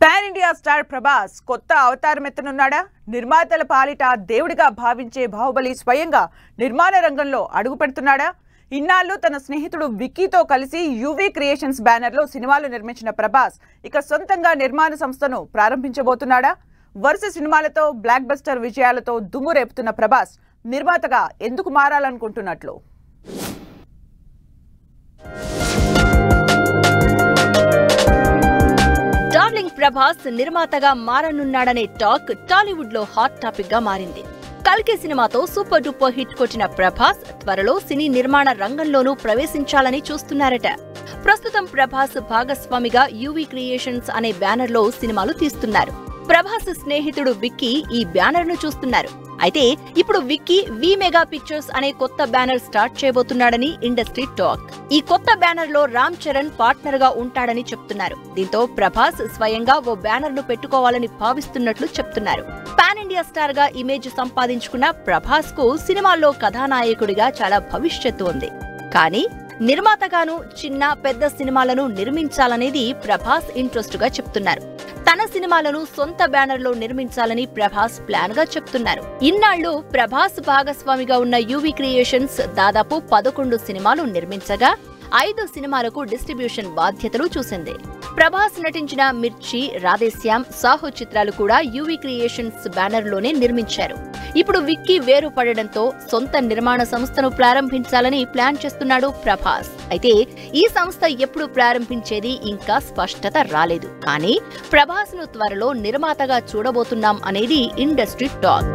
Pan India star Prabhas కొత్త అవతారం ఎత్తనున్నాడా? నిర్మాతల పాలిట దేవుడిగా భావించే బాహుబలి స్వయంగా నిర్మాణ రంగంలో అడుగు పెడుతున్నాడా? ఇన్నాళ్ళు తన స్నేహితుడు విక్కీతో కలిసి యువి క్రియేషన్స్ బ్యానర్లో సినిమాలు నిర్మించిన ప్రభాస్ ఇక సొంతంగా నిర్మాణ సంస్థను ప్రారంభించబోతున్నాడా? వరుస సినిమాలతో బ్లాక్ బస్టర్ విజయాలతో దుమ్ము రేపుతున్న ప్రభాస్ నిర్మాతగా ఎందుకు మారాలనుకుంటున్నట్లు? డార్లింగ్ ప్రభాస్ నిర్మాతగా మారనున్నాడనే టాక్ టాలీవుడ్ లో హాట్ టాపిక్ గా మారింది. కల్కి సినిమాతో సూపర్ డూపర్ హిట్ కొట్టిన ప్రభాస్ త్వరలో సినీ నిర్మాణ రంగంలోనూ ప్రవేశించాలని చూస్తున్నారట. ప్రస్తుతం ప్రభాస్ భాగస్వామిగా యువి క్రియేషన్స్ అనే బ్యానర్ లో సినిమాలు తీస్తున్నారు. ప్రభాస్ స్నేహితుడు విక్కీ ఈ బ్యానర్ ను చూస్తున్నారు. అయితే ఇప్పుడు విక్కీ వి మెగా పిక్చర్స్ అనే కొత్త బ్యానర్ స్టార్ట్ చేయబోతున్నాడని ఇండస్ట్రీ టాక్. ఈ కొత్త బ్యానర్ లో రామ్ చరణ్ పార్ట్నర్ గా ఉంటాడని చెప్తున్నారు. దీంతో ప్రభాస్ స్వయంగా ఓ బ్యానర్ ను పెట్టుకోవాలని భావిస్తున్నట్లు చెప్తున్నారు. పాన్ ఇండియా స్టార్ గా ఇమేజ్ సంపాదించుకున్న ప్రభాస్ కు సినిమాల్లో కథానాయకుడిగా చాలా భవిష్యత్తు ఉంది. కానీ నిర్మాతగాను చిన్న పెద్ద సినిమాలను నిర్మించాలనేది ప్రభాస్ ఇంట్రెస్ట్ గా చెప్తున్నారు. తన సినిమాలను సొంత బ్యానర్ లో నిర్మించాలని ప్రభాస్ ప్లాన్ గా చెప్తున్నారు. ఇన్నాళ్లు ప్రభాస్ భాగస్వామిగా ఉన్న యువి క్రియేషన్స్ దాదాపు 11 సినిమాలు నిర్మించగా 5 సినిమాలకు డిస్ట్రిబ్యూషన్ బాధ్యతలు చూసింది. ప్రభాస్ నటించిన మిర్చి, రాధేశ్యామ్, సాహో చిత్రాలు కూడా యువి క్రియేషన్స్ బ్యానర్ లోనే నిర్మించారు. ఇప్పుడు విక్కీ వేరు పడడంతో సొంత నిర్మాణ సంస్థను ప్రారంభించాలని ప్లాన్ చేస్తున్నాడు ప్రభాస్. అయితే ఈ సంస్థ ఎప్పుడు ప్రారంభించేది ఇంకా స్పష్టత రాలేదు. కానీ ప్రభాస్ ను త్వరలో నిర్మాతగా చూడబోతున్నాం అనేది ఇండస్ట్రీ టాక్.